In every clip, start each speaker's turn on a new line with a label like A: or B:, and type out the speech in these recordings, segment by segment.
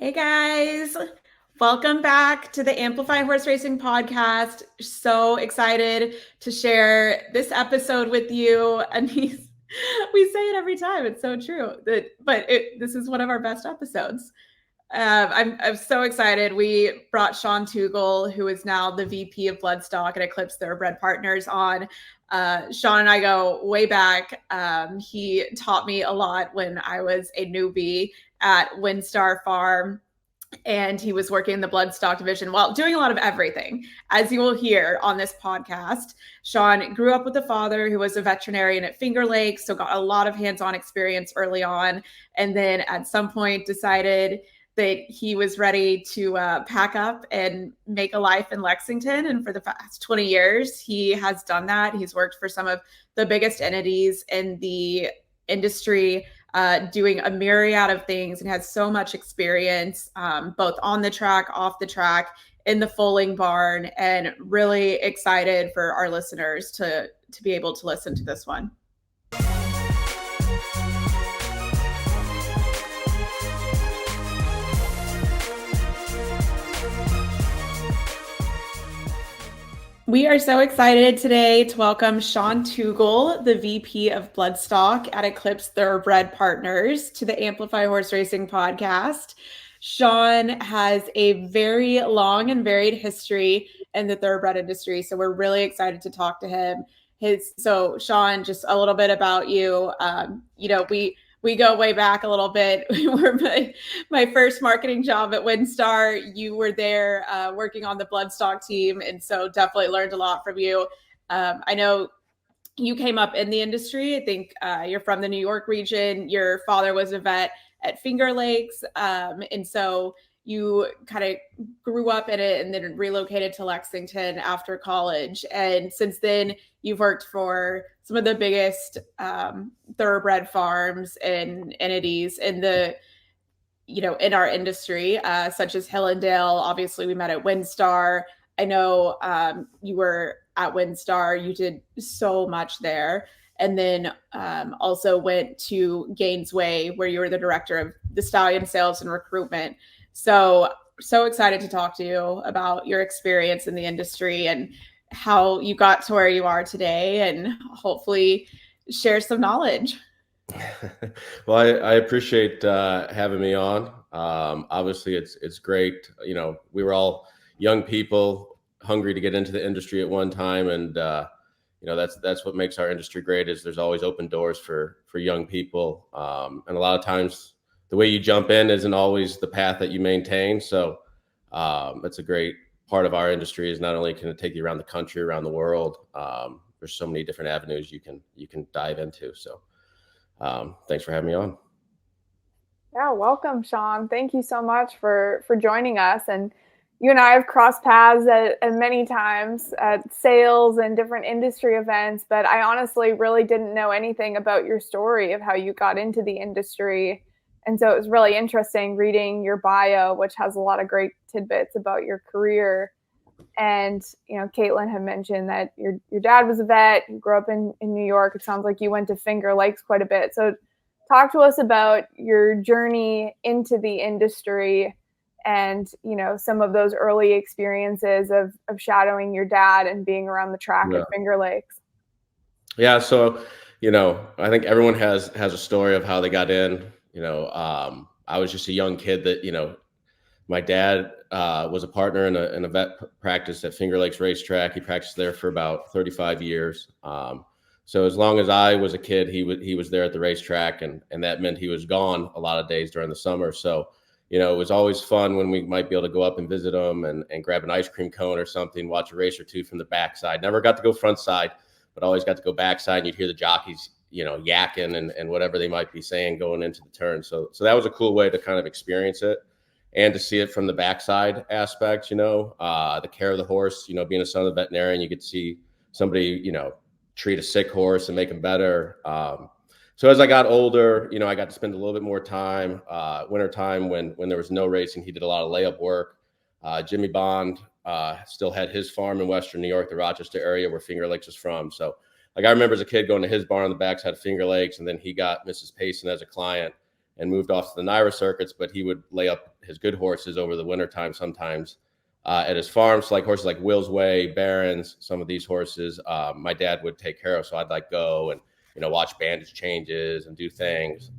A: Hey guys, welcome back to the Amplify Horse Racing Podcast. So excited to share this episode with you. And we say it every time. It's so true. This is one of our best episodes. I'm so excited. We brought Sean Tugel, who is now the VP of Bloodstock at Eclipse Thoroughbred Partners, on. Sean and I go way back. He taught me a lot when I was a newbie at Windstar Farm, and he was working in the bloodstock division while doing a lot of everything. As you will hear on this podcast, Sean grew up with a father who was a veterinarian at Finger Lakes, so got a lot of hands-on experience early on, and then at some point decided that he was ready to pack up and make a life in Lexington. And for the past 20 years, he has done that. He's worked for some of the biggest entities in the industry, doing a myriad of things, and has so much experience, both on the track, off the track, in the foaling barn, and really excited for our listeners to be able to listen to this one. We are so excited today to welcome Sean Tugel, the VP of Bloodstock at Eclipse Thoroughbred Partners, to the Amplify Horse Racing Podcast. Sean has a very long and varied history in the thoroughbred industry, so we're really excited to talk to him. So Sean, just a little bit about you. We go way back a little bit. My first marketing job at Windstar, you were there working on the Bloodstock team, and so definitely learned a lot from you. I know you came up in the industry. I think you're from the New York region. Your father was a vet at Finger Lakes, and so you kind of grew up in it and then relocated to Lexington after college. And since then, you've worked for some of the biggest thoroughbred farms and entities in our industry, such as Hillendale. Obviously, we met at Windstar. I know you were at Windstar. You did so much there. And then also went to Gainesway, where you were the director of the stallion sales and recruitment. So excited to talk to you about your experience in the industry and how you got to where you are today, and hopefully share some knowledge.
B: Well, I appreciate having me on. Obviously, it's great. We were all young people hungry to get into the industry at one time, and that's what makes our industry great. Is there's always open doors for young people, and a lot of times the way you jump in isn't always the path that you maintain. So that's a great part of our industry. Is not only can it take you around the country, around the world. There's so many different avenues you can dive into. So thanks for having me on.
C: Yeah, welcome, Sean. Thank you so much for joining us. And you and I have crossed paths at many times at sales and different industry events, but I honestly really didn't know anything about your story of how you got into the industry. And so it was really interesting reading your bio, which has a lot of great tidbits about your career. And, Caitlin had mentioned that your dad was a vet. You grew up in New York. It sounds like you went to Finger Lakes quite a bit. So talk to us about your journey into the industry and, some of those early experiences of shadowing your dad and being around the track at Finger Lakes.
B: Yeah. So, I think everyone has a story of how they got in. I was just a young kid that, my dad was a partner in a vet practice at Finger Lakes Racetrack. He practiced there for about 35 years. So as long as I was a kid, he was there at the racetrack, and that meant he was gone a lot of days during the summer. So, it was always fun when we might be able to go up and visit him and grab an ice cream cone or something, watch a race or two from the backside. Never got to go front side, but always got to go backside, and you'd hear the jockeys, yakking and whatever they might be saying going into the turn. So that was a cool way to kind of experience it and to see it from the backside aspect, the care of the horse, being a son of a veterinarian, you get to see somebody, treat a sick horse and make him better. So as I got older, I got to spend a little bit more time, wintertime when there was no racing. He did a lot of layup work. Jimmy Bond still had his farm in Western New York, the Rochester area where Finger Lakes is from. So I remember as a kid going to his barn on the backside of Finger Lakes, and then he got Mrs. Payson as a client. and moved off to the NYRA circuits, but he would lay up his good horses over the wintertime sometimes at his farm. So like horses like Will's Way, Barons, some of these horses my dad would take care of. So I'd like go and, watch bandage changes and do things.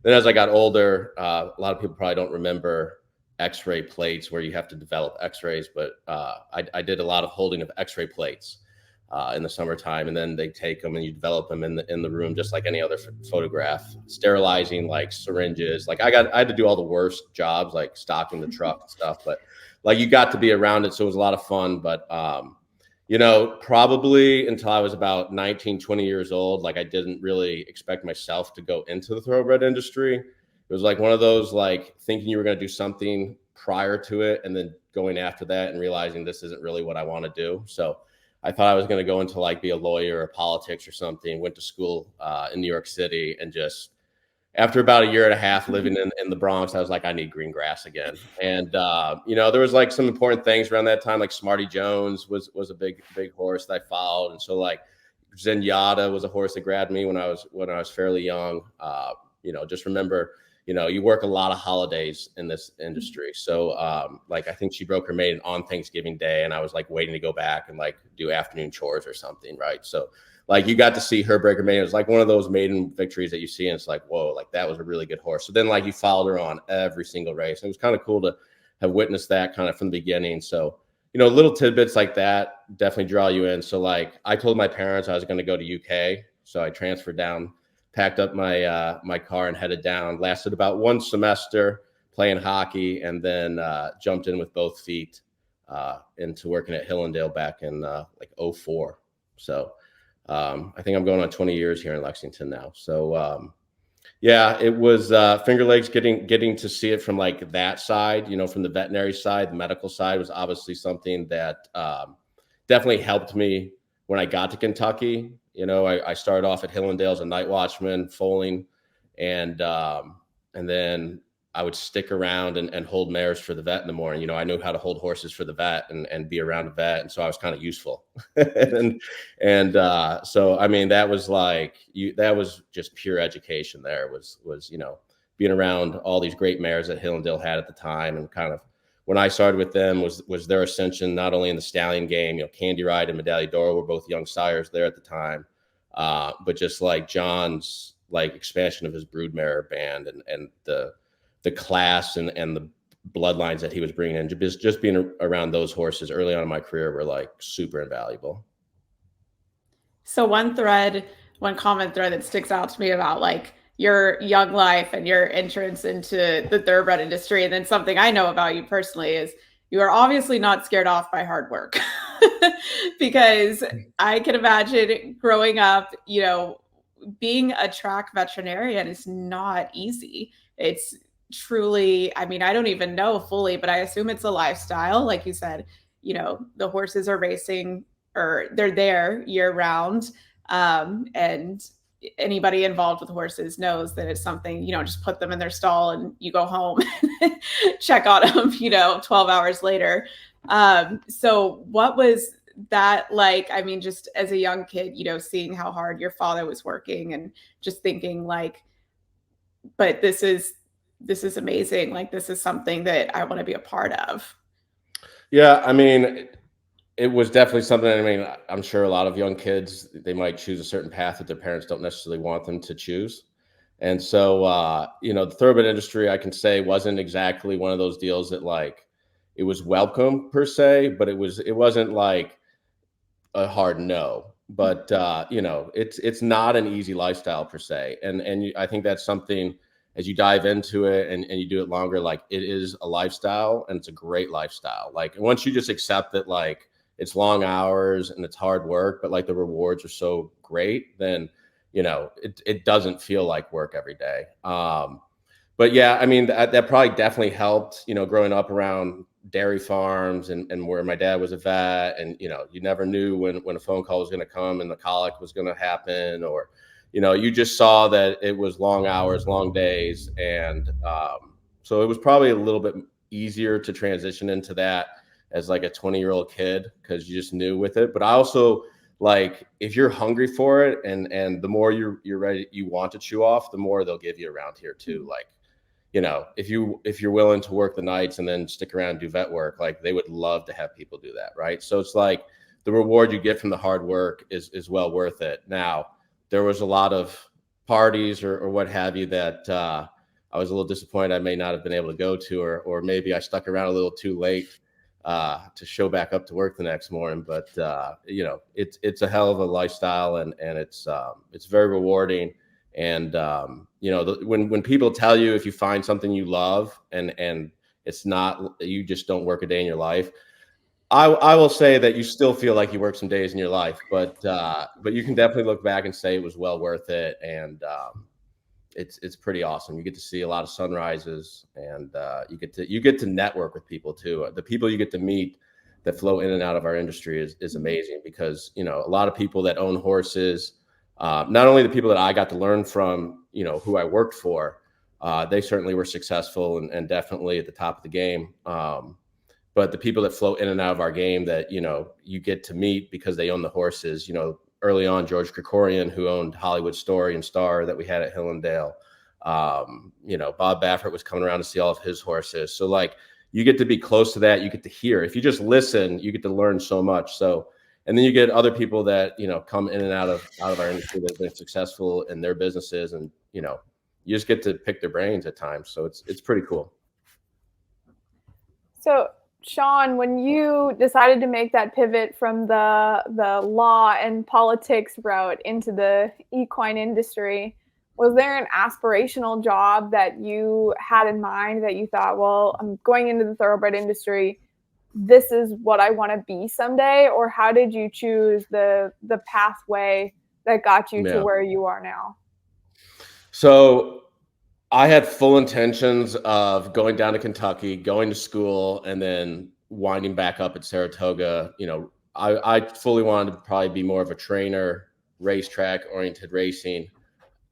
B: Then as I got older, a lot of people probably don't remember X-ray plates where you have to develop X-rays, but I did a lot of holding of X-ray plates in the summertime, and then they take them and you develop them in the room just like any other photograph, sterilizing like syringes. Like I had to do all the worst jobs, like stocking the truck and stuff, but like you got to be around it, so it was a lot of fun. But probably until I was about 19, 20 years old, like I didn't really expect myself to go into the thoroughbred industry. It was like one of those, like thinking you were going to do something prior to it and then going after that and realizing this isn't really what I want to do. So I thought I was going to go into like be a lawyer or politics or something. Went to school in New York City, and just after about a year and a half living in the Bronx, I was like, I need green grass again. And there was like some important things around that time, like Smarty Jones was a big horse that I followed, and so like Zenyatta was a horse that grabbed me when I was fairly young. Just remember, you work a lot of holidays in this industry. So like I think she broke her maiden on Thanksgiving Day, and I was like waiting to go back and like do afternoon chores or something, right? So like you got to see her break her maiden. It was like one of those maiden victories that you see, and it's like, whoa, like that was a really good horse. So then like you followed her on every single race. It was kind of cool to have witnessed that kind of from the beginning. So little tidbits like that definitely draw you in. So like I told my parents I was going to go to UK, so I transferred down, packed up my car and headed down. Lasted about one semester playing hockey, and then jumped in with both feet into working at Hillendale back in like 2004. So I think I'm going on 20 years here in Lexington now. So it was Finger Lakes getting to see it from like that side, from the veterinary side. The medical side was obviously something that definitely helped me when I got to Kentucky. I started off at Hillendale as a night watchman, foaling, and then I would stick around and hold mares for the vet in the morning. I knew how to hold horses for the vet and be around a vet, and so I was kind of useful. So I mean that was like that was just pure education. There was being around all these great mares that Hillendale had at the time, and kind of when I started with them was their ascension, not only in the stallion game. Candy Ride and Medallion d'Oro were both young sires there at the time, but just like John's like expansion of his broodmare band and the class and the bloodlines that he was bringing in, just being around those horses early on in my career were like super invaluable.
A: So one common thread that sticks out to me about like your young life and your entrance into the thoroughbred industry, and then something I know about you personally, is you are obviously not scared off by hard work. Because I can imagine growing up, being a track veterinarian is not easy. It's truly, I mean, I don't even know fully, but I assume it's a lifestyle. Like you said, the horses are racing, or they're there year round. And anybody involved with horses knows that it's something, just put them in their stall and you go home, check on them, 12 hours later. So what was that like? I mean, just as a young kid, seeing how hard your father was working and just thinking like, but this is amazing. Like, this is something that I want to be a part of.
B: Yeah. I mean, it was definitely something. I mean, I'm sure a lot of young kids, they might choose a certain path that their parents don't necessarily want them to choose. And so, the thoroughbred industry, I can say, wasn't exactly one of those deals that like, it was welcome per se, but it wasn't like a hard no, but it's not an easy lifestyle per se. And I think that's something, as you dive into it and you do it longer, like it is a lifestyle, and it's a great lifestyle. Like once you just accept that, like it's long hours and it's hard work, but like the rewards are so great, then, it doesn't feel like work every day. But yeah, I mean, that probably definitely helped, growing up around dairy farms and where my dad was a vet, and, you never knew when a phone call was going to come and the colic was going to happen, or, you just saw that it was long hours, long days. And so it was probably a little bit easier to transition into that as like a 20-year-old kid, because you just knew with it. But I also like if you're hungry for it and the more you're ready, you want to chew off, the more they'll give you around here too. Like, you know, if you're willing to work the nights and then stick around and do vet work, like they would love to have people do that, right? So it's like the reward you get from the hard work is well worth it. Now, there was a lot of parties or what have you that I was a little disappointed I may not have been able to go to, or maybe I stuck around a little too late to show back up to work the next morning. But you know, it's a hell of a lifestyle, and it's very rewarding. And you know, when people tell you if you find something you love and it's not, you just don't work a day in your life, I will say that you still feel like you work some days in your life, but you can definitely look back and say it was well worth it. And it's pretty awesome. You get to see a lot of sunrises, and you get to network with people too. The people you get to meet that flow in and out of our industry is amazing, because, you know, a lot of people that own horses, not only the people that I got to learn from, you know, who I worked for, they certainly were successful and definitely at the top of the game. But the people that flow in and out of our game that, you know, you get to meet because they own the horses, you know, early on, George Krikorian, who owned Hollywood Story and Star that we had at Hillendale. You know, Bob Baffert was coming around to see all of his horses. So like, you get to be close to that. You get to hear. If you just listen, you get to learn so much. So, and then you get other people that, you know, come in and out of our industry that have been successful in their businesses, and, you know, you just get to pick their brains at times. So it's pretty cool.
C: So, Sean, when you decided to make that pivot from the law and politics route into the equine industry, was there an aspirational job that you had in mind that you thought, well, I'm going into the thoroughbred industry, this is what I want to be someday? Or how did you choose the pathway that got you to where you are now?
B: So I had full intentions of going down to Kentucky, going to school, and then winding back up at Saratoga. You know, I fully wanted to probably be more of a trainer, racetrack oriented racing.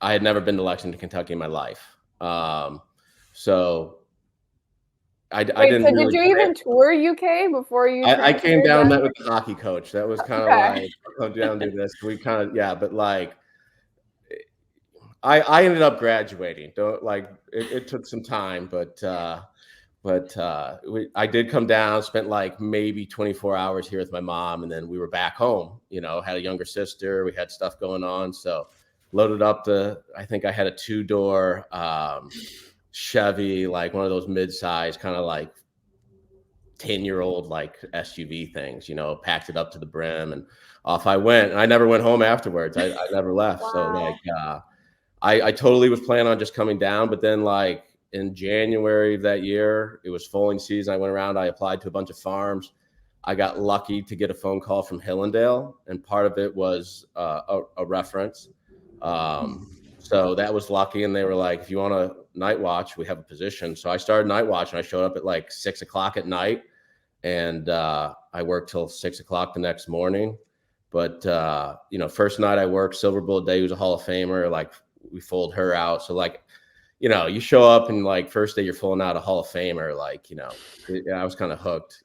B: I had never been to Lexington, Kentucky in my life. So I didn't.
C: So did you even tour UK before you?
B: I came down and met with the hockey coach. That was kind of like, come down and do this. We kind of, yeah, but like, I ended up graduating. It took some time, but I did come down, spent like maybe 24 hours here with my mom, and then we were back home. You know, had a younger sister, we had stuff going on, so loaded up I think I had a 2-door Chevy, like one of those mid-size kind of like 10-year-old like SUV things, you know, packed it up to the brim, and off I went. And I never went home afterwards. I never left. Wow. So like, I totally was planning on just coming down, but then like in January of that year, it was foaling season. I went around, I applied to a bunch of farms. I got lucky to get a phone call from Hillendale, and part of it was a reference. So that was lucky. And they were like, if you want to night watch, we have a position. So I started night watch, and I showed up at like 6 o'clock at night, and I worked till 6 o'clock the next morning. But, you know, first night I worked, Silver Bullet Day, was a Hall of Famer. Like, we fold her out. So like, you know, you show up and like first day you're pulling out a Hall of Famer, like, you know, I was kind of hooked.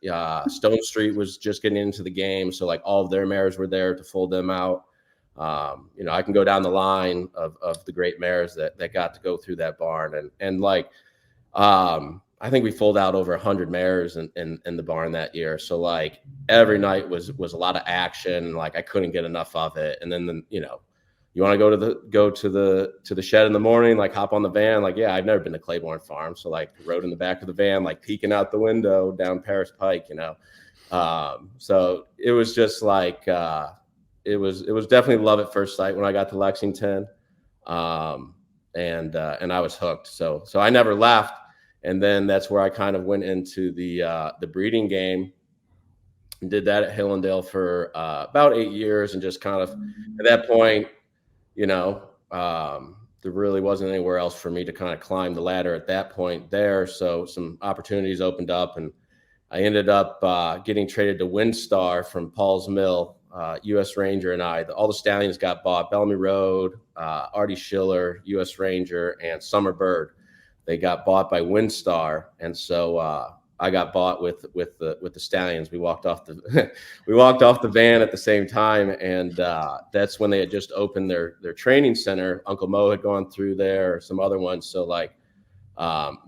B: Stone Street was just getting into the game. So like all of their mares were there to fold them out. You know, I can go down the line of the great mares that got to go through that barn. And like, I think we fold out over 100 mares in the barn that year. So like every night was a lot of action. Like I couldn't get enough of it. And then, you know, you want to go to the shed in the morning, like hop on the van. Like, yeah, I've never been to Claiborne Farm. So like rode in the back of the van, like peeking out the window down Paris Pike, you know? So it was just like, it was definitely love at first sight when I got to Lexington. And I was hooked. So I never left. And then that's where I kind of went into the breeding game. Did that at Hillendale for about 8 years, and just kind of at that point, you know, there really wasn't anywhere else for me to kind of climb the ladder at that point there. So some opportunities opened up, and I ended up getting traded to Windstar from Paul's Mill, U.S. Ranger, and all the stallions got bought. Bellamy Road, Artie Schiller, U.S. Ranger, and Summer Bird. They got bought by Windstar. And so I got bought with the stallions. We walked off the van at the same time, and that's when they had just opened their training center. Uncle Mo had gone through there, some other ones. So like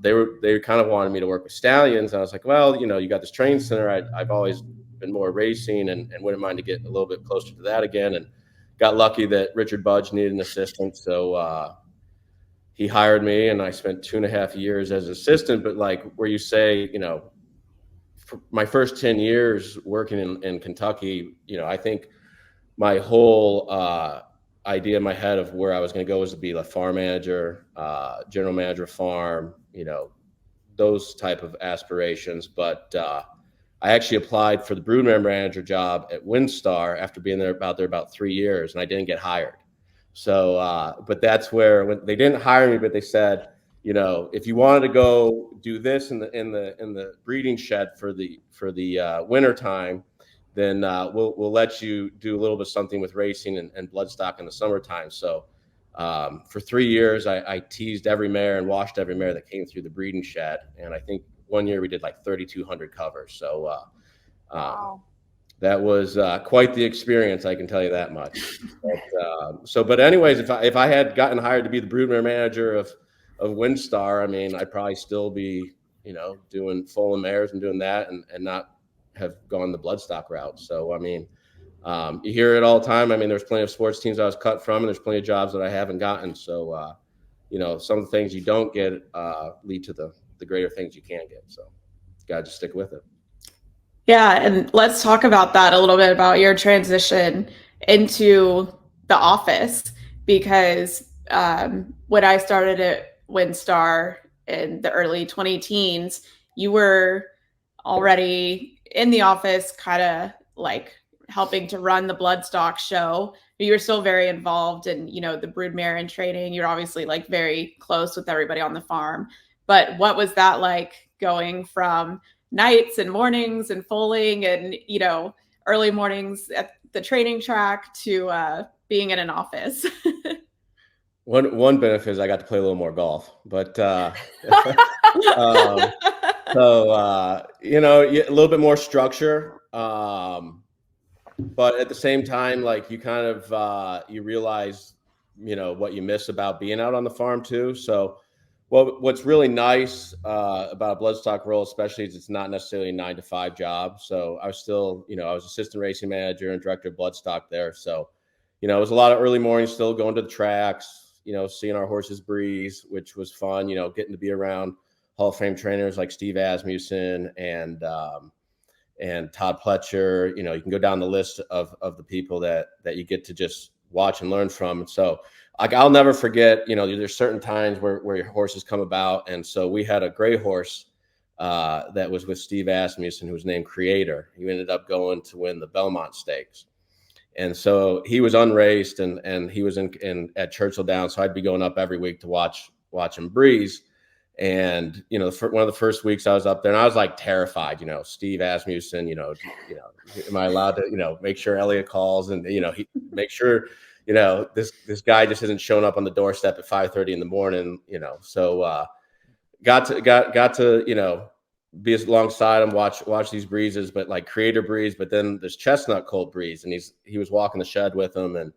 B: they kind of wanted me to work with stallions. And I was like, well, you got this training center. I've always been more racing and wouldn't mind to get a little bit closer to that again. And got lucky that Richard Budge needed an assistant, so he hired me, and I spent 2.5 years as assistant. But like where you say, for my first 10 years working in Kentucky, I think my whole idea in my head of where I was going to go was to be a farm manager, general manager of farm, those type of aspirations. But I actually applied for the broodmare manager job at WinStar after being there about 3 years, and I didn't get hired. So, but that's where when they didn't hire me, but they said, if you wanted to go do this in the breeding shed for the winter time, then we'll let you do a little bit something with racing and bloodstock in the summertime. So for 3 years, I teased every mare and washed every mare that came through the breeding shed, and I think one year we did like 3,200 covers. So
C: wow.
B: That was quite the experience, I can tell you that much. But anyways, if I had gotten hired to be the broodmare manager of WinStar, I mean, I'd probably still be, doing foaling mares and doing that and not have gone the bloodstock route. So, I mean, you hear it all the time. I mean, there's plenty of sports teams I was cut from, and there's plenty of jobs that I haven't gotten. So, some of the things you don't get lead to the greater things you can get. So got to just stick with it.
A: Yeah. And let's talk about that a little bit, about your transition into the office, because when I started at WinStar in the early 2010s, you were already in the office, kind of like helping to run the bloodstock show. But you were still very involved in, the broodmare and training. You're obviously like very close with everybody on the farm. But what was that like, going from nights and mornings and foaling and, early mornings at the training track to being in an office?
B: One benefit is I got to play a little more golf, but a little bit more structure. But at the same time, like you kind of you realize, what you miss about being out on the farm too. So what's really nice about a bloodstock role, especially, is it's not necessarily a 9-to-5 job. So I was still, I was assistant racing manager and director of bloodstock there. So, it was a lot of early mornings, still going to the tracks, seeing our horses breeze, which was fun, getting to be around Hall of Fame trainers like Steve Asmussen and Todd Pletcher. You can go down the list of the people that you get to just watch and learn from. And so like, I'll never forget, there's certain times where your horses come about. And so we had a gray horse that was with Steve Asmussen, who was named Creator. He ended up going to win the Belmont Stakes. And so he was unraced, and he was at Churchill Downs. So I'd be going up every week to watch him breeze. And, one of the first weeks I was up there, and I was like terrified, Steve Asmussen, am I allowed to, make sure Elliot calls and, he make sure, this guy just isn't showing up on the doorstep at 5:30 in the morning, so got to, be alongside him, watch these breezes, but like Creator breeze, but then this Chestnut colt breeze, and he was walking the shed with him,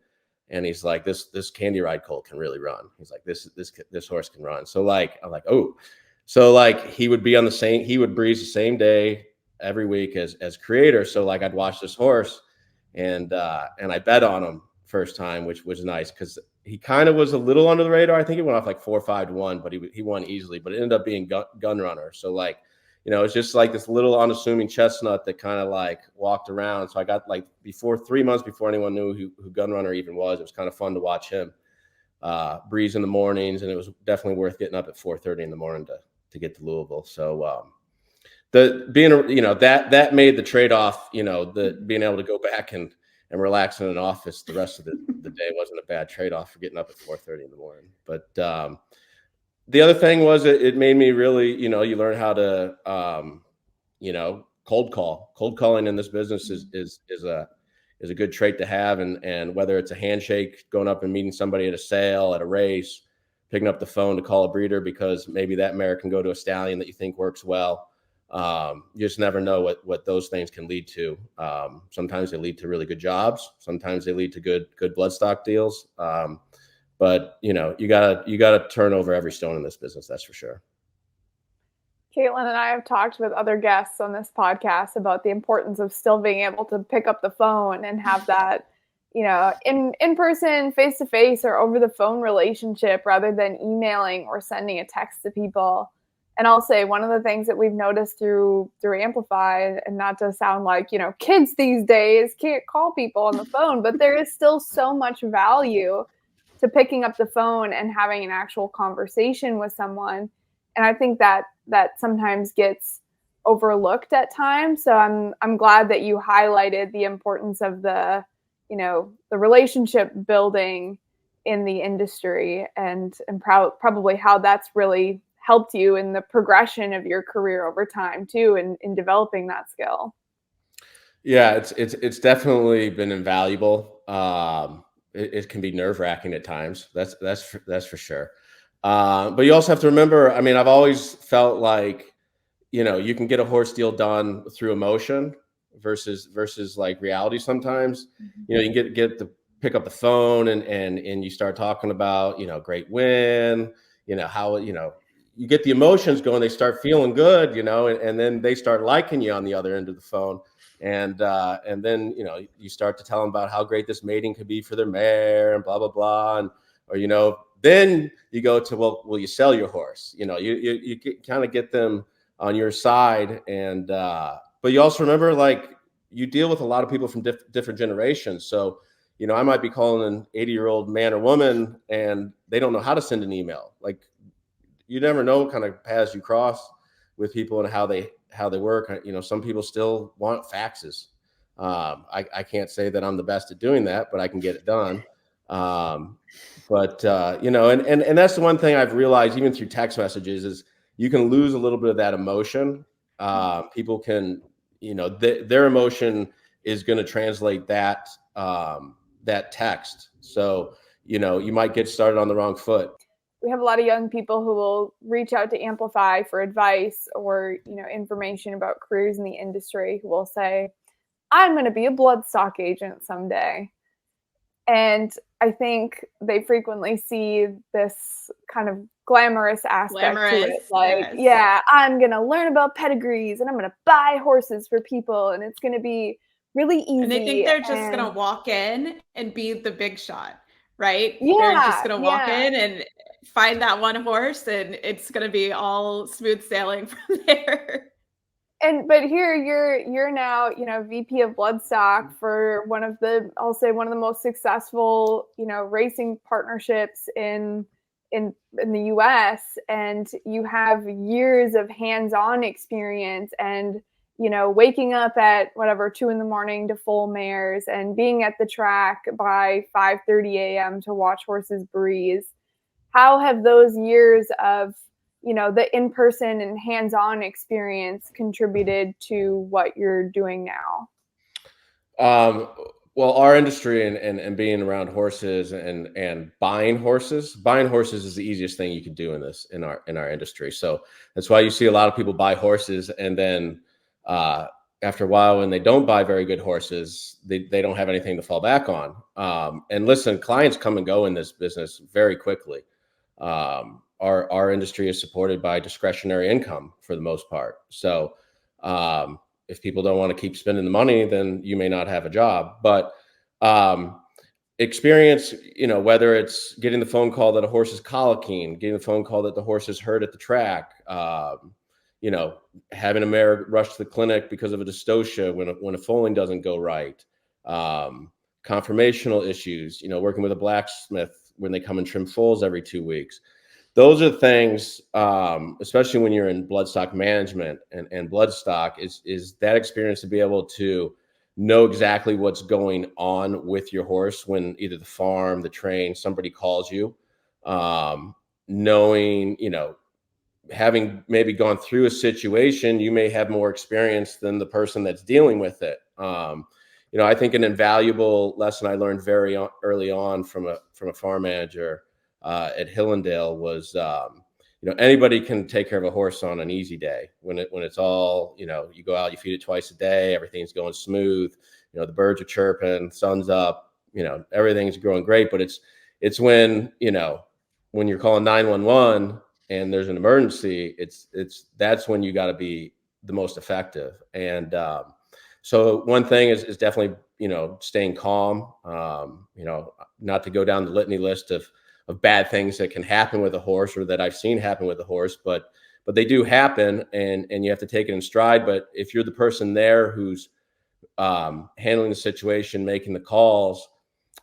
B: and he's like, this Candy Ride colt can really run. He's like, this horse can run. So like, I'm like, oh, so like he would breeze the same day every week as Creator. So like I'd watch this horse and I bet on him first time, which was nice because he kind of was a little under the radar. I think he went off like 4 or 5 to 1, but he won easily, but it ended up being gun runner. So like, it's just like this little unassuming chestnut that kind of like walked around. So I got like 3 months before anyone knew who Gun Runner even was. It was kind of fun to watch him breeze in the mornings, and it was definitely worth getting up at 4:30 in the morning to get to Louisville. So that made the trade-off, the being able to go back and relax in an office the rest of the day wasn't a bad trade-off for getting up at 4:30 in the morning. But the other thing was it made me really, you learn how to, cold call. Cold calling in this business is a good trait to have. And whether it's a handshake, going up and meeting somebody at a sale, at a race, picking up the phone to call a breeder because maybe that mare can go to a stallion that you think works well. You just never know what those things can lead to. Sometimes they lead to really good jobs. Sometimes they lead to good bloodstock deals. But you gotta turn over every stone in this business. That's for sure.
C: Caitlin and I have talked with other guests on this podcast about the importance of still being able to pick up the phone and have that, in person, face to face, or over the phone relationship rather than emailing or sending a text to people. And I'll say one of the things that we've noticed through Amplify, and not to sound like, kids these days can't call people on the phone, but there is still so much value to picking up the phone and having an actual conversation with someone. And I think that sometimes gets overlooked at times. So I'm glad that you highlighted the importance of the relationship building in the industry, and probably how that's really helped you in the progression of your career over time too, in developing that skill.
B: Yeah, it's definitely been invaluable. It can be nerve-wracking at times. That's for sure. But you also have to remember, I mean, I've always felt like, you can get a horse deal done through emotion versus like reality sometimes. You can get to pick up the phone and you start talking about, great win, how, you get the emotions going, they start feeling good, and then they start liking you on the other end of the phone. And then, you start to tell them about how great this mating could be for their mare and blah, blah, blah. And, or, then you go to, well, will you sell your horse? You kind of get them on your side. And, but you also remember, like, you deal with a lot of people from different generations. So, I might be calling an 80-year-old man or woman and they don't know how to send an email. Like, you never know what kind of paths you cross with people and how they work. Some people still want faxes. I can't say that I'm the best at doing that, but I can get it done. But and that's the one thing I've realized, even through text messages, is you can lose a little bit of that emotion. People can, their emotion is going to translate that text. So, you might get started on the wrong foot.
C: We have a lot of young people who will reach out to Amplify for advice or, information about careers in the industry, who will say, I'm going to be a bloodstock agent someday. And I think they frequently see this kind of glamorous aspect to it. Like, yes. Yeah, I'm going to learn about pedigrees and I'm going to buy horses for people and it's going to be really easy.
A: And they think they're just going to walk in and be the big shot, right?
C: Yeah,
A: they're just going to walk in and find that one horse and it's going to be all smooth sailing from there.
C: But here you're now, VP of Bloodstock for one of the most successful, racing partnerships in the US, and you have years of hands-on experience and, waking up at 2 a.m. to foal mares and being at the track by 5:30 a.m. to watch horses breeze. How have those years of the in-person and hands-on experience contributed to what you're doing now?
B: Well, our industry and being around horses and buying horses is the easiest thing you can do in our industry. So that's why you see a lot of people buy horses, and then after a while, when they don't buy very good horses, they don't have anything to fall back on. And listen, clients come and go in this business very quickly. Our industry is supported by discretionary income for the most part. So if people don't want to keep spending the money, then you may not have a job. But experience, whether it's getting the phone call that a horse is colicking, getting the phone call that the horse is hurt at the track, having a mare rush to the clinic because of a dystocia when a foaling doesn't go right, conformational issues, working with a blacksmith when they come and trim foals every 2 weeks. Those are things, especially when you're in bloodstock management and bloodstock, is that experience to be able to know exactly what's going on with your horse when either the farm, the train, somebody calls you, knowing, having maybe gone through a situation, you may have more experience than the person that's dealing with it. I think an invaluable lesson I learned very early on from a farm manager at Hillendale was, anybody can take care of a horse on an easy day when it's all, you go out, you feed it twice a day, everything's going smooth, the birds are chirping, sun's up, everything's growing great. But it's when, when you're calling 911 and there's an emergency, that's when you got to be the most effective. And so one thing is definitely, staying calm, not to go down the litany list of bad things that can happen with a horse, or that I've seen happen with a horse, but they do happen, and you have to take it in stride. But if you're the person there who's handling the situation, making the calls,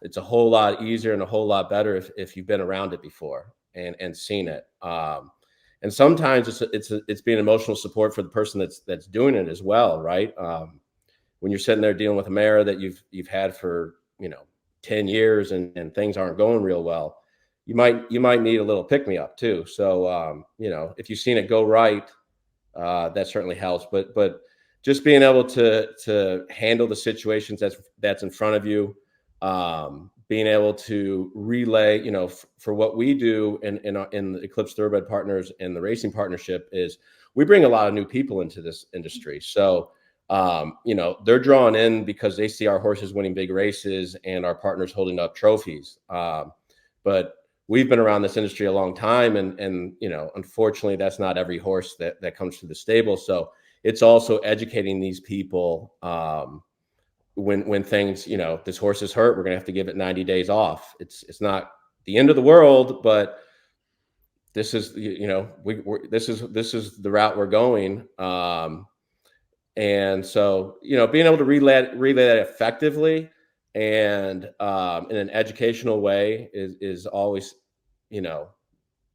B: it's a whole lot easier and a whole lot better if you've been around it before and seen it. And sometimes it's being emotional support for the person that's doing it as well, right? When you're sitting there dealing with a mare that you've had for 10 years and things aren't going real well, you might need a little pick me up too. So if you've seen it go right, that certainly helps. But just being able to handle the situations that's in front of you, being able to relay, for what we do in the Eclipse Thoroughbred Partners and the racing partnership is we bring a lot of new people into this industry. So they're drawn in because they see our horses winning big races and our partners holding up trophies. But we've been around this industry a long time, and unfortunately, that's not every horse that comes to the stable. So it's also educating these people when things, this horse is hurt, we're gonna have to give it 90 days off. It's not the end of the world, but this is this is the route we're going. And so being able to relay that effectively and in an educational way is always,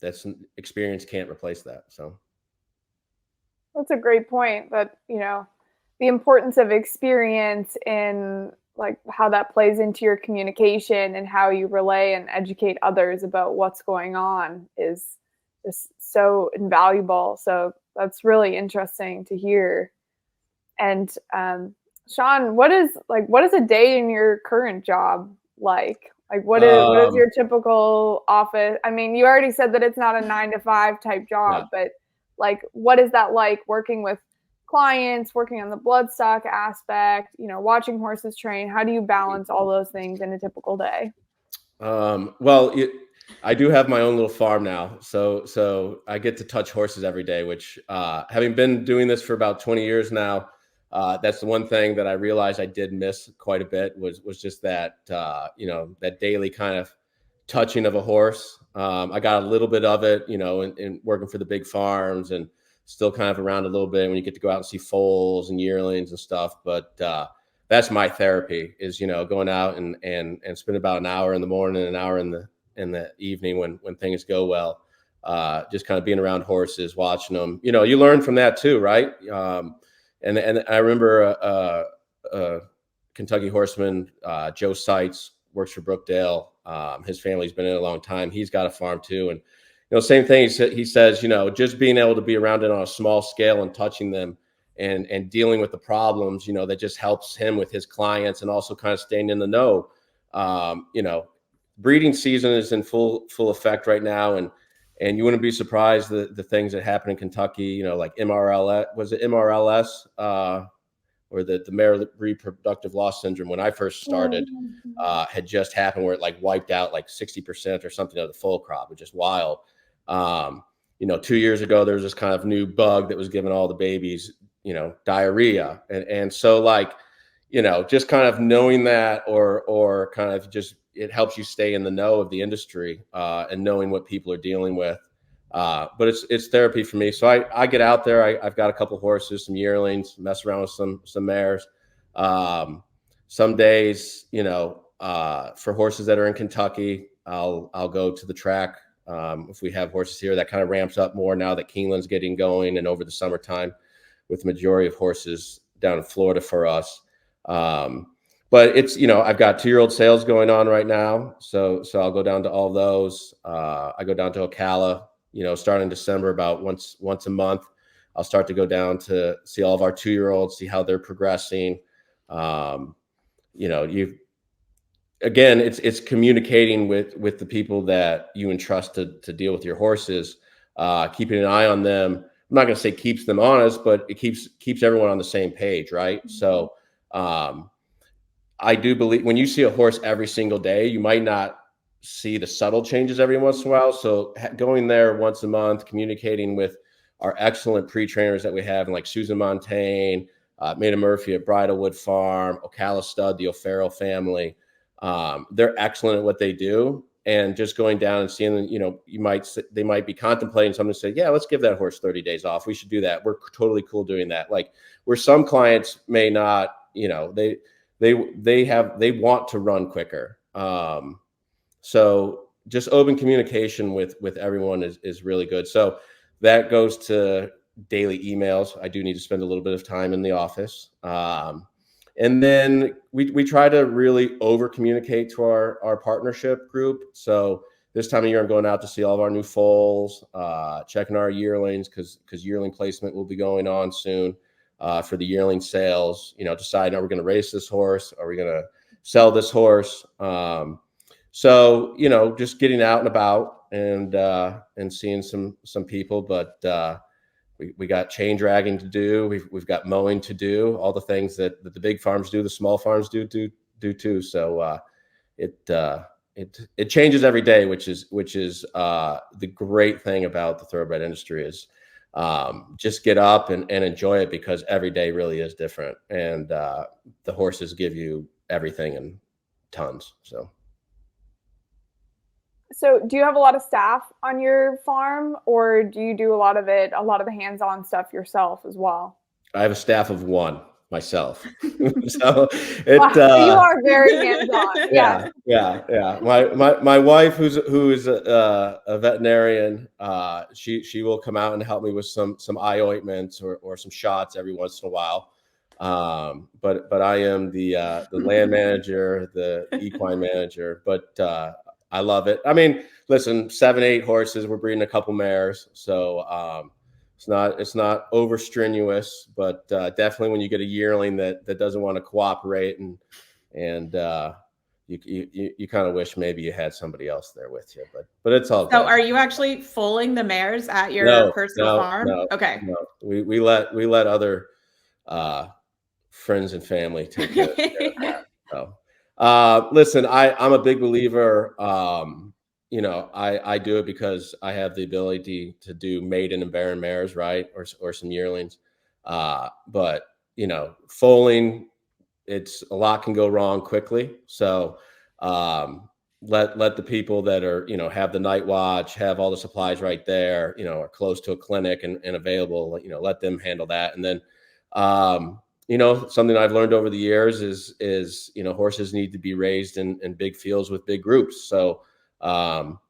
B: that's experience can't replace that. So
C: that's a great point, that the importance of experience in like how that plays into your communication and how you relay and educate others about what's going on is just so invaluable. So that's really interesting to hear. And Sean, what is a day in your current job like? Like what is your typical office? I mean, you already said that it's not a 9-to-5 type job, but like, what is that like, working with clients, working on the bloodstock aspect, watching horses train? How do you balance all those things in a typical day?
B: Well, I do have my own little farm now. So I get to touch horses every day, which having been doing this for about 20 years now, that's the one thing that I realized I did miss quite a bit was just that, that daily kind of touching of a horse. I got a little bit of it, in working for the big farms, and still kind of around a little bit when you get to go out and see foals and yearlings and stuff. But that's my therapy is, going out and spend about an hour in the morning, an hour in the evening when things go well. Just kind of being around horses, watching them, you learn from that too. Right. And I remember a Kentucky horseman, Joe Seitz, works for Brookdale. His family's been in a long time. He's got a farm too. And, same thing. He says, just being able to be around it on a small scale and touching them and dealing with the problems, that just helps him with his clients, and also kind of staying in the know. Breeding season is in full effect right now. And you wouldn't be surprised the things that happen in Kentucky, like MRLS, was it MRLS, or the mare reproductive loss syndrome when I first started, had just happened, where it like wiped out like 60% or something of the foal crop, which is wild. 2 years ago, there was this kind of new bug that was giving all the babies, diarrhea. And so like, just kind of knowing that, or kind of just, it helps you stay in the know of the industry, and knowing what people are dealing with. But it's therapy for me. So I get out there. I've got a couple horses, some yearlings, mess around with some mares. Some days, for horses that are in Kentucky, I'll go to the track. If we have horses here, that kind of ramps up more now that Keeneland's getting going, and over the summertime with the majority of horses down in Florida for us. But it's, I've got 2-year-old sales going on right now. So I'll go down to all those. I go down to Ocala, starting December, about once a month. I'll start to go down to see all of our 2-year-olds, see how they're progressing. Again, it's communicating with the people that you entrust to deal with your horses, keeping an eye on them. I'm not going to say keeps them honest, but it keeps everyone on the same page, right? So I do believe when you see a horse every single day, you might not see the subtle changes every once in a while. So going there once a month, communicating with our excellent pre-trainers that we have, and like Susan Montaigne, Maida Murphy at Bridlewood Farm, Ocala Stud, the O'Farrell family. They're excellent at what they do. And just going down and seeing, they might be contemplating something to say, yeah, let's give that horse 30 days off. We should do that. We're totally cool doing that. Like where some clients may not, they want to run quicker. So just open communication with everyone is really good. So that goes to daily emails. I do need to spend a little bit of time in the office. And then we try to really over communicate to our partnership group. So this time of year, I'm going out to see all of our new foals, checking our yearlings because yearling placement will be going on soon for the yearling sales. Deciding, are we going to race this horse? Are we going to sell this horse? So just getting out and about and seeing some people, but we got chain dragging to do. We've got mowing to do. All the things that the big farms do, the small farms do too. So it changes every day, which is the great thing about the thoroughbred industry is just get up and enjoy it, because every day really is different, and the horses give you everything and tons.
C: So do you have a lot of staff on your farm, or do you do a lot of the hands-on stuff yourself as well?
B: I have a staff of one myself.
C: So you are very hands-on.
B: Yeah. My wife, who's a veterinarian, she will come out and help me with some eye ointments or some shots every once in a while. But I am the land manager, the equine manager, but I love it. I mean, listen, 7, 8 horses. We're breeding a couple mares, so it's not over strenuous, but definitely when you get a yearling that doesn't want to cooperate and you kind of wish maybe you had somebody else there with you, but it's all good.
A: So are you actually foaling the mares at your personal farm?
B: No,
A: okay.
B: No, we let other friends and family take care of that. So. Listen, I'm a big believer. I do it because I have the ability to do maiden and barren mares, right? Or some yearlings. But foaling, it's a lot can go wrong quickly. So, let the people that are, have the night watch, have all the supplies right there, are close to a clinic and available, let them handle that. And then, something I've learned over the years is horses need to be raised in big fields with big groups. So although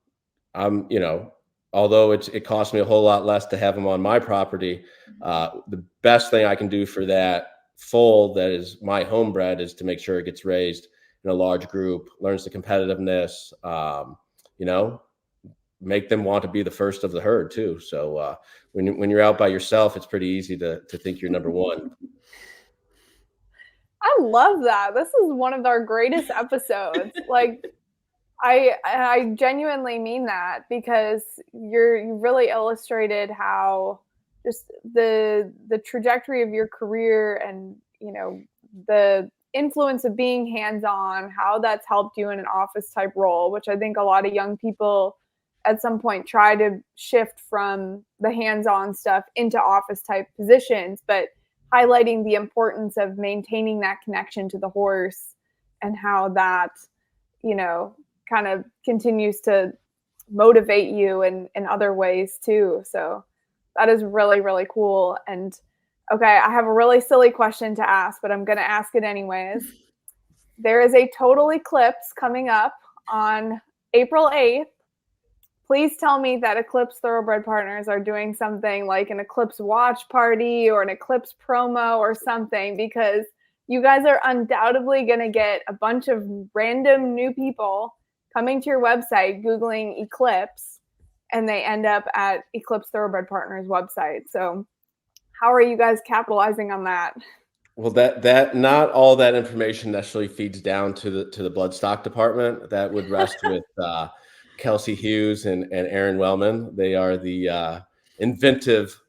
B: it costs me a whole lot less to have them on my property, the best thing I can do for that foal that is my homebred is to make sure it gets raised in a large group, learns the competitiveness, make them want to be the first of the herd too. So when you're out by yourself, it's pretty easy to think you're number one.
C: I love that. This is one of our greatest episodes. Like, I genuinely mean that, because you really illustrated how just the trajectory of your career and the influence of being hands-on, how that's helped you in an office type role, which I think a lot of young people at some point try to shift from the hands-on stuff into office type positions, but highlighting the importance of maintaining that connection to the horse and how that, kind of continues to motivate you in other ways too. So that is really, really cool. And okay, I have a really silly question to ask, but I'm going to ask it anyways. There is a total eclipse coming up on April 8th. Please tell me that Eclipse Thoroughbred Partners are doing something like an Eclipse watch party or an Eclipse promo or something, because you guys are undoubtedly going to get a bunch of random new people coming to your website, Googling Eclipse, and they end up at Eclipse Thoroughbred Partners website. So how are you guys capitalizing on that?
B: Well, that not all that information necessarily feeds down to the bloodstock department. That would rest with Kelsey Hughes and Aaron Wellman. They are the inventive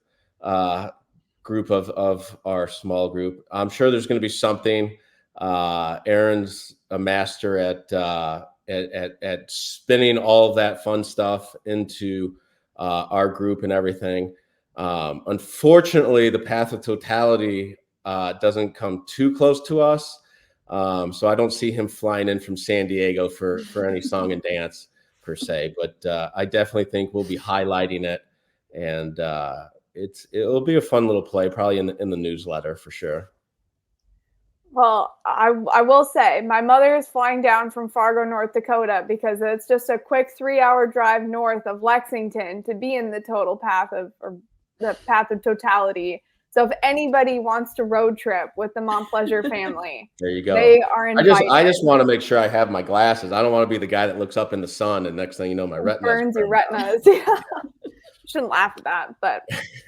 B: group of our small group. I'm sure there's going to be something. Aaron's a master at spinning all of that fun stuff into our group and everything. Unfortunately, the path of totality doesn't come too close to us. So I don't see him flying in from San Diego for any song and dance per se, but I definitely think we'll be highlighting it, and it'll be a fun little play, probably in the newsletter for sure.
C: Well, I will say my mother is flying down from Fargo, North Dakota, because it's just a quick 3-hour drive north of Lexington to be in the the path of totality. So if anybody wants to road trip with the Montpleasure family,
B: there you go.
C: They are invited.
B: I just want to make sure I have my glasses. I don't want to be the guy that looks up in the sun and next thing you know, my retina
C: burns your retinas. Yeah. Shouldn't laugh at that, but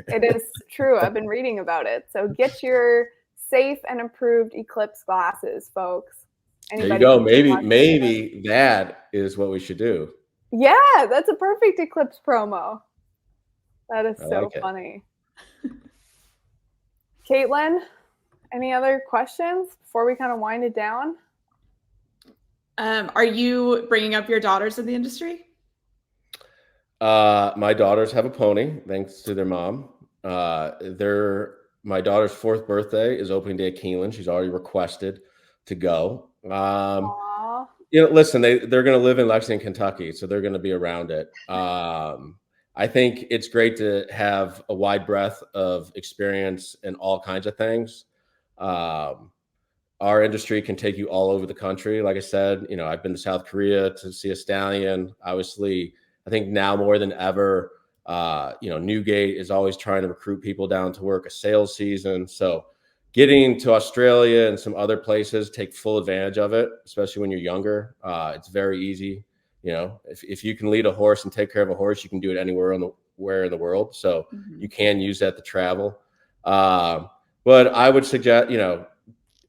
C: it is true. I've been reading about it. So get your safe and approved Eclipse glasses, folks.
B: Anybody there you go. Maybe that is what we should do.
C: Yeah, that's a perfect Eclipse promo. That is so funny. Caitlin, any other questions before we kind of wind it down?
A: Are you bringing up your daughters in the industry?
B: My daughters have a pony, thanks to their mom. My daughter's 4th birthday is opening day at Keeneland. She's already requested to go. Listen, they're going to live in Lexington, Kentucky, so they're going to be around it. I think it's great to have a wide breadth of experience in all kinds of things. Our industry can take you all over the country. Like I said, I've been to South Korea to see a stallion. Obviously, I think now more than ever, Newgate is always trying to recruit people down to work a sales season. So getting to Australia and some other places, take full advantage of it, especially when you're younger. It's very easy. If you can lead a horse and take care of a horse, you can do it anywhere in the world. So you can use that to travel. But I would suggest,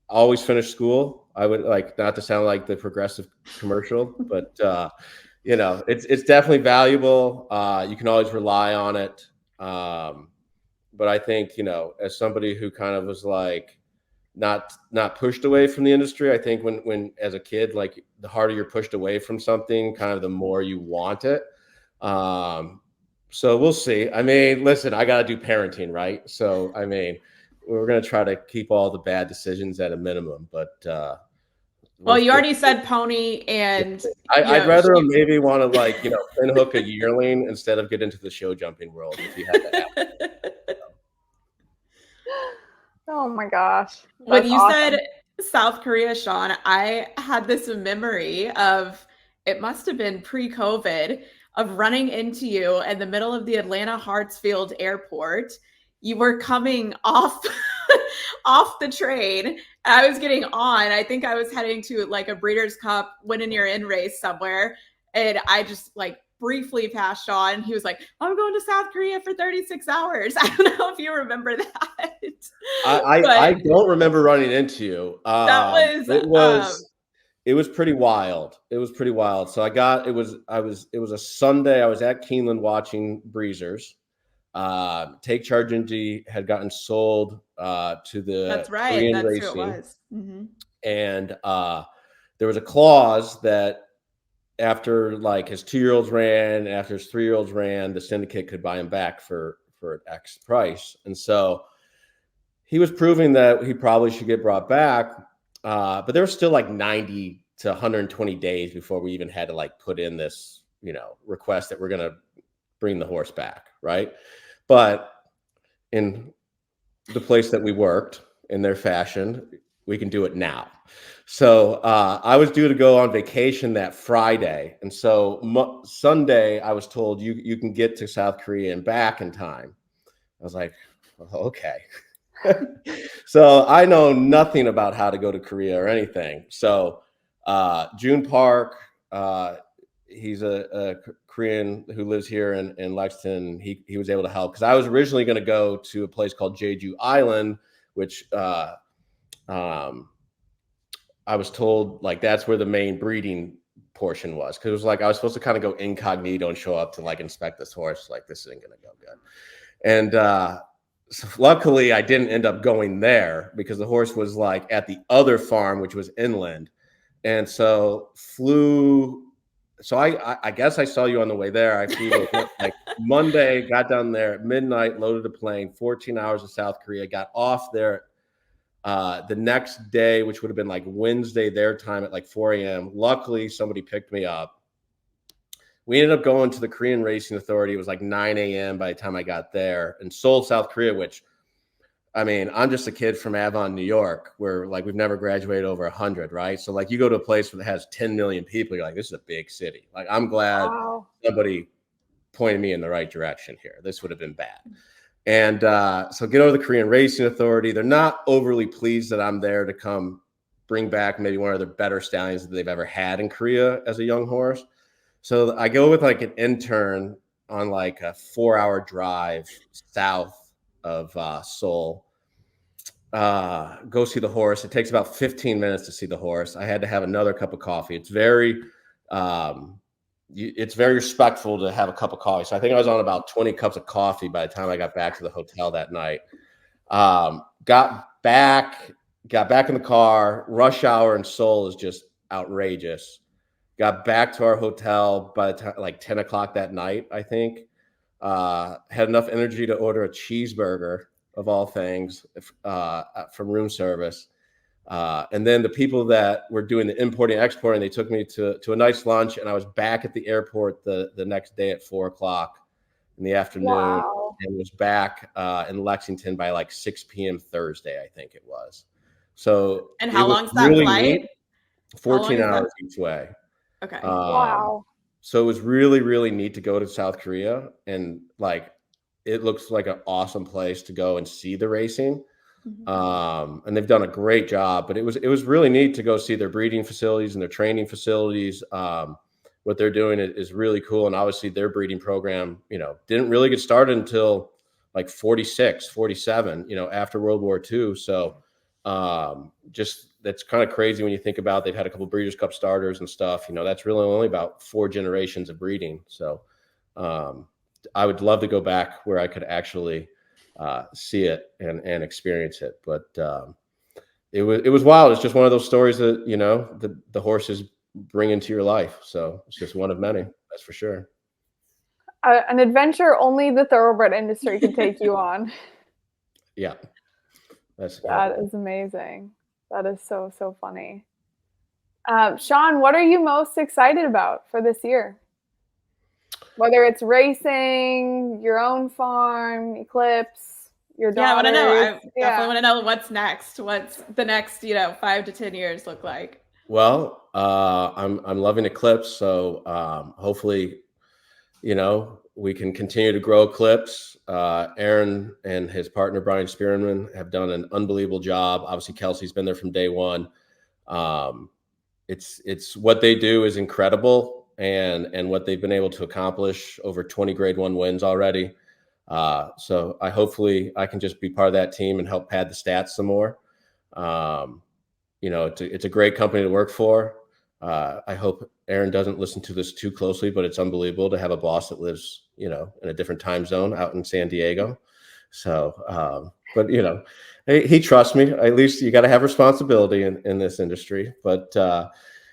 B: always finish school. I would like, not to sound like the Progressive commercial, but it's definitely valuable. You can always rely on it. But I think, as somebody who kind of was like not pushed away from the industry, I think when as a kid, like the harder you're pushed away from something, kind of the more you want it. So we'll see. I mean, listen, I got to do parenting, right? So, I mean, we're going to try to keep all the bad decisions at a minimum, but
A: well, you already said pony, and
B: I'd rather maybe want to like, pin hook a yearling instead of get into the show jumping world if you had to have.
C: Oh my gosh.
A: When you said South Korea, Sean, I had this memory of, it must have been pre-COVID, of running into you in the middle of the Atlanta Hartsfield Airport. You were coming off the train, and I was getting on. I think I was heading to like a Breeders' Cup win-in-your-in race somewhere, and I just like briefly passed on. He was like, I'm going to South Korea for 36 hours. I don't know if you remember that.
B: I don't remember running into you. It was pretty wild. It was pretty wild. So it was a Sunday. I was at Keeneland watching Breezers. Take Charge Indy had gotten sold to the
A: That's right.
B: Korean
A: That's
B: racing.
A: who it was. Mm-hmm.
B: And there was a clause that after like his 2-year-olds ran, after his 3-year-olds ran, the syndicate could buy him back for an X price. And so he was proving that he probably should get brought back. But there was still like 90 to 120 days before we even had to like put in this, request that we're going to bring the horse back. Right. But in the place that we worked, in their fashion, we can do it now. So I was due to go on vacation that Friday. And so Sunday, I was told you can get to South Korea and back in time. I was like, okay. So I know nothing about how to go to Korea or anything. So June Park, he's a Korean who lives here in Lexington. He was able to help because I was originally going to go to a place called Jeju Island, which I was told like that's where the main breeding portion was, because it was like I was supposed to kind of go incognito and show up to like inspect this horse. Like this isn't going to go good. And so luckily I didn't end up going there because the horse was like at the other farm, which was inland. And so so I guess I saw you on the way there. I flew like Monday, got down there at midnight, loaded a plane, 14 hours to South Korea, got off there the next day, which would have been like Wednesday their time at like 4 a.m. Luckily, somebody picked me up. We ended up going to the Korean Racing Authority. It was like 9 a.m. by the time I got there, and Seoul, South Korea, which, I mean, I'm just a kid from Avon, New York, where like we've never graduated over 100, right? So like you go to a place that has 10 million people, you're like, this is a big city. Like I'm glad somebody pointed me in the right direction here. This would have been bad. And so get over to the Korean Racing Authority. They're not overly pleased that I'm there to come bring back maybe one of their better stallions that they've ever had in Korea as a young horse. So I go with like an intern on like a 4-hour drive south of Seoul. Go see the horse. It takes about 15 minutes to see the horse. I had to have another cup of coffee. It's very respectful to have a cup of coffee. So I think I was on about 20 cups of coffee by the time I got back to the hotel that night. Got back in the car. Rush hour in Seoul is just outrageous. Got back to our hotel by the time like 10 o'clock that night, I think. Had enough energy to order a cheeseburger, of all things, from room service. And then the people that were doing the importing and exporting, they took me to a nice lunch, and I was back at the airport the next day at 4 o'clock in the afternoon. Wow. And was back in Lexington by like 6 p.m. Thursday, I think it was. So,
A: and how long's that flight?
B: Neat. 14 hours each way.
A: Okay.
C: Wow.
B: So it was really, really neat to go to South Korea, and like it looks like an awesome place to go and see the racing. Mm-hmm. And they've done a great job, but it was really neat to go see their breeding facilities and their training facilities. What they're doing is really cool. And obviously their breeding program, didn't really get started until like 46, 47, after World War II. So just that's kind of crazy when you think about they've had a couple Breeders' Cup starters and stuff. That's really only about 4 generations of breeding. So I would love to go back where I could actually see it and experience it. But it was wild. It's just one of those stories that the horses bring into your life. So it's just one of many, that's for sure.
C: An adventure only the thoroughbred industry can take you on.
B: Yeah.
C: That is amazing. That is so funny. Sean, what are you most excited about for this year? Whether it's racing, your own farm, Eclipse, your daughter.
A: Yeah, I want to know. I definitely want to know what's next. What's the next, 5 to 10 years look like?
B: Well, I'm loving Eclipse. So hopefully, we can continue to grow Eclipse. Aaron and his partner, Brian Spearman, have done an unbelievable job. Obviously, Kelsey's been there from day one. It's what they do is incredible. And what they've been able to accomplish, over 20 grade 1 wins already. So hopefully I can just be part of that team and help pad the stats some more. It's a great company to work for. I hope Aaron doesn't listen to this too closely, but it's unbelievable to have a boss that lives, in a different time zone out in San Diego. So, but he trusts me. At least you got to have responsibility in this industry. But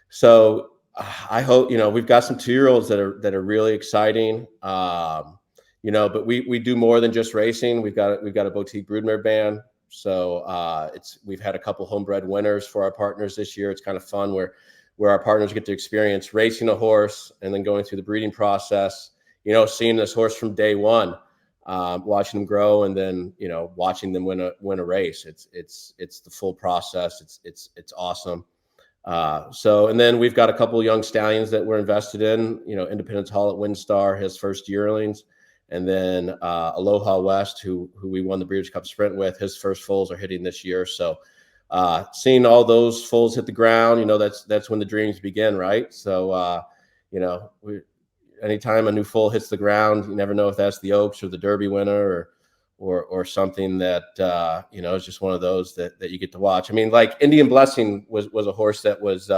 B: so I hope, we've got some 2-year-olds that are really exciting. But we do more than just racing. We've got a boutique broodmare band. So we've had a couple homebred winners for our partners this year. It's kind of fun where our partners get to experience racing a horse and then going through the breeding process, seeing this horse from day one, watching them grow, and then, watching them win a race. It's the full process. It's awesome. And then we've got a couple of young stallions that we're invested in, Independence Hall at Windstar, his first yearlings, and then Aloha West, who we won the Breeders' Cup Sprint with, his first foals are hitting this year. So seeing all those foals hit the ground, that's when the dreams begin, right? So, anytime a new foal hits the ground, you never know if that's the Oaks or the Derby winner or something that, is just one of those that you get to watch. I mean, like Indian Blessing was a horse that was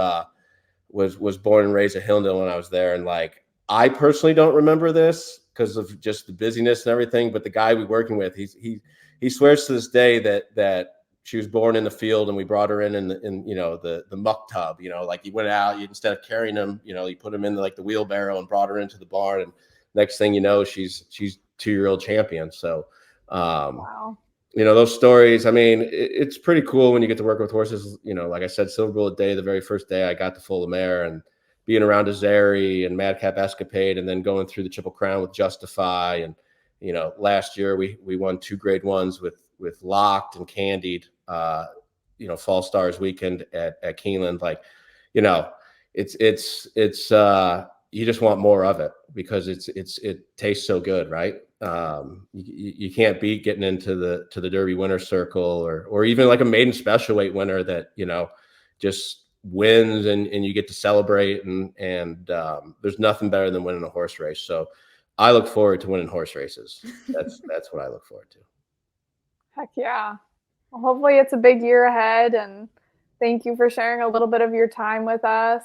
B: born and raised at Hillendale when I was there. And like, I personally don't remember this, because of just the busyness and everything. But the guy we're working with, he swears to this day that she was born in the field, and we brought her in the muck tub. Like he went out, instead of carrying him, you put him in the wheelbarrow and brought her into the barn, and next thing you know, she's 2-year-old champion. So,
C: wow.
B: Those stories, I mean, it's pretty cool when you get to work with horses. Like I said, Silver Bullet Day, the very first day I got to full the mare, and being around Azeri and Madcap Escapade, and then going through the Triple Crown with Justify. And, last year we won 2 grade 1s with Locked and Candied, Fall Stars weekend at Keeneland. It's you just want more of it because it tastes so good, right? You can't beat getting into the Derby winner circle, or even like a maiden special weight winner that just wins and you get to celebrate, and there's nothing better than winning a horse race. So I look forward to winning horse races. That's what I look forward to.
C: Heck yeah. Well, hopefully it's a big year ahead, and thank you for sharing a little bit of your time with us.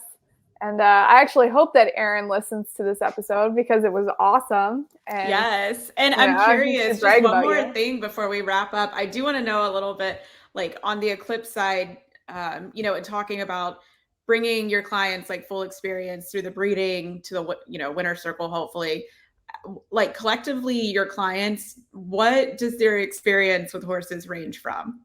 C: And I actually hope that Aaron listens to this episode because it was awesome. And,
A: yes. And I'm curious, just one more thing before we wrap up. I do want to know a little bit, like on the Eclipse side, and talking about bringing your clients full experience through the breeding to the, winner circle, hopefully. Like collectively, your clients, what does their experience with horses range from?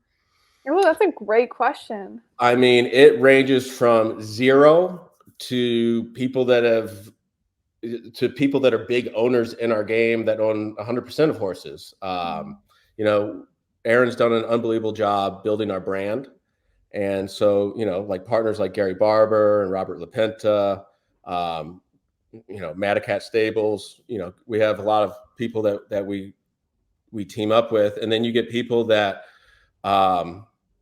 C: Oh, that's a great question.
B: I mean, it ranges from 0 to people that are big owners in our game that own 100% of horses. Aaron's done an unbelievable job building our brand. And so, partners like Gary Barber and Robert LaPenta, Madacat Stables, we have a lot of people that we team up with. And then you get people that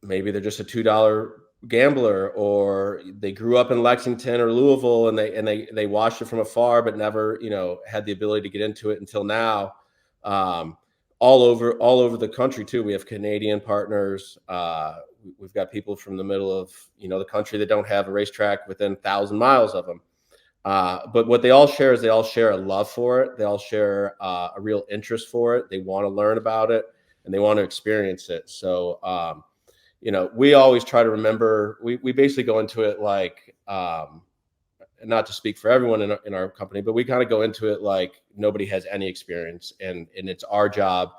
B: maybe they're just a $2 gambler, or they grew up in Lexington or Louisville, and they watched it from afar, but never, had the ability to get into it until now. All over the country too. We have Canadian partners. We've got people from the middle of, the country that don't have a racetrack within 1,000 miles of them. But what they all share is they all share a love for it. They all share a real interest for it. They want to learn about it, and they want to experience it. So, we always try to remember, we basically go into it like, not to speak for everyone in our company, but we kind of go into it like nobody has any experience, and it's our job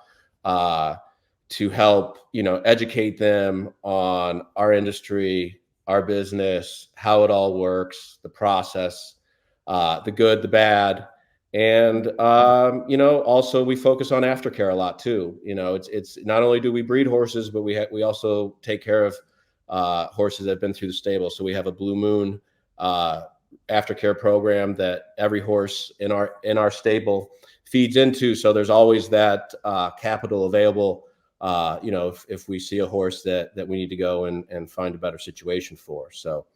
B: to help, educate them on our industry, our business, how it all works, the process, the good, the bad. And, also we focus on aftercare a lot too. It's not only do we breed horses, but we also take care of horses that have been through the stable. So we have a Blue Moon aftercare program that every horse in our stable feeds into. So there's always that capital available, if we see a horse that we need to go and find a better situation for. So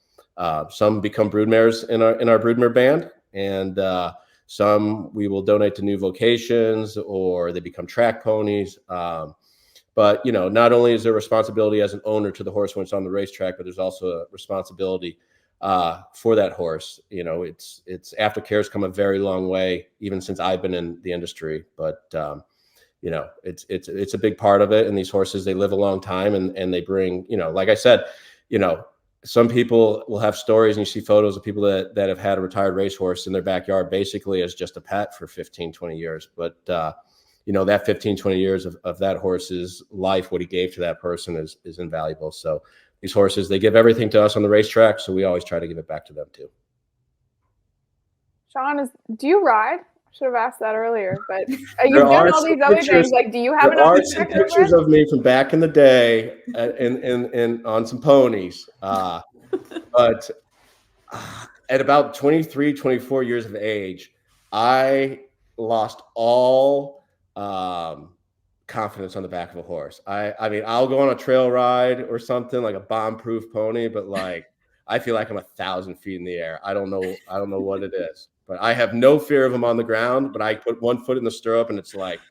B: some become broodmares in our broodmare band, and some we will donate to new vocations, or they become track ponies. But, not only is there responsibility as an owner to the horse when it's on the racetrack, but there's also a responsibility for that horse. It's aftercare has come a very long way, even since I've been in the industry. But, it's a big part of it. And these horses, they live a long time, and they bring, like I said, some people will have stories, and you see photos of people that have had a retired racehorse in their backyard basically as just a pet for 15, 20 years. But, that 15, 20 years of that horse's life, what he gave to that person is invaluable. So these horses, they give everything to us on the racetrack. So we always try to give it back to them too.
C: Sean, do you ride? I should have asked that earlier, but you've done all these other things. Like, do you have
B: there are some pictures of me from back in the day and on some ponies. But at about 23, 24 years of age, I lost all confidence on the back of a horse. I mean, I'll go on a trail ride or something, like a bomb-proof pony, but I feel like I'm 1,000 feet in the air. I don't know what it is, but I have no fear of them on the ground. But I put one foot in the stirrup, and it's like,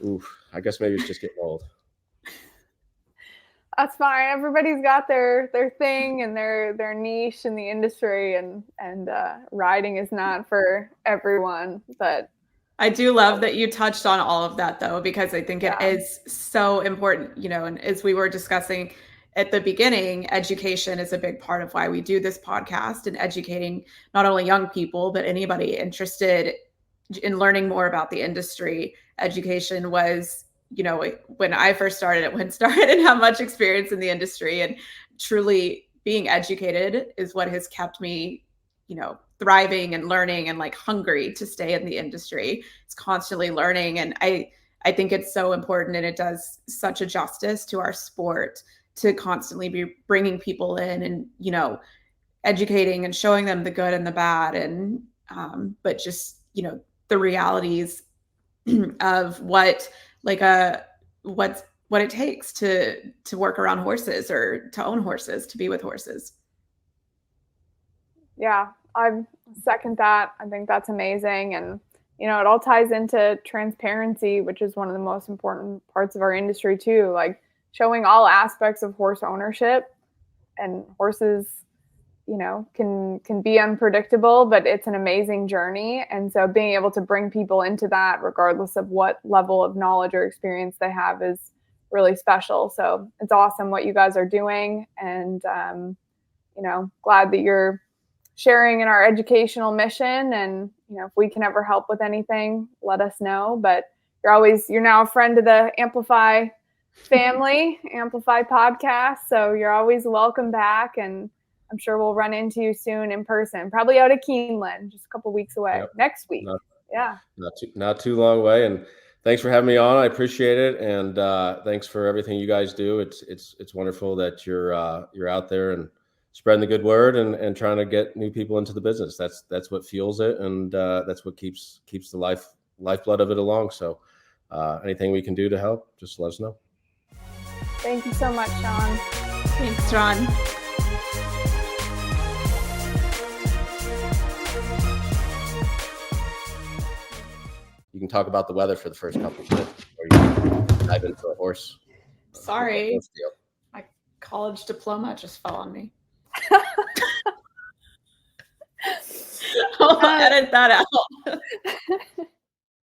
B: oof, I guess maybe it's just getting old.
C: That's fine. Everybody's got their thing and their niche in the industry, and riding is not for everyone. But
A: I do love that you touched on all of that, though, because I think it
C: Yeah.
A: is so important, and as we were discussing at the beginning, education is a big part of why we do this podcast, and educating not only young people, but anybody interested in learning more about the industry. Education was, when I first started at Windstar, I didn't have much experience in the industry, and truly being educated is what has kept me, thriving and learning and like hungry to stay in the industry. It's constantly learning. And I think it's so important, and it does such a justice to our sport to constantly be bringing people in and, educating and showing them the good and the bad. And, but just, the realities of what it takes to work around horses or to own horses, to be with horses.
C: Yeah, I second that. I think that's amazing. And, it all ties into transparency, which is one of the most important parts of our industry too. Like showing all aspects of horse ownership, and horses, can be unpredictable, but it's an amazing journey. And so being able to bring people into that, regardless of what level of knowledge or experience they have, is really special. So it's awesome what you guys are doing. And, glad that you're sharing in our educational mission. And, if we can ever help with anything, let us know. But you're now a friend of the Amplify family, Amplify podcast. So you're always welcome back. And I'm sure we'll run into you soon in person, probably out of Keeneland, just a couple weeks away. Yep. Next week.
B: Not too long away. And thanks for having me on. I appreciate it. And thanks for everything you guys do. It's wonderful that you're out there and spreading the good word and trying to get new people into the business. That's what fuels it, and that's what keeps the lifeblood of it along. So anything we can do to help, just let us know.
C: Thank you so much, Sean.
A: Thanks, Sean.
B: You can talk about the weather for the first couple of minutes before you dive into a horse.
A: Sorry, my college diploma just fell on me. I'll edit that out.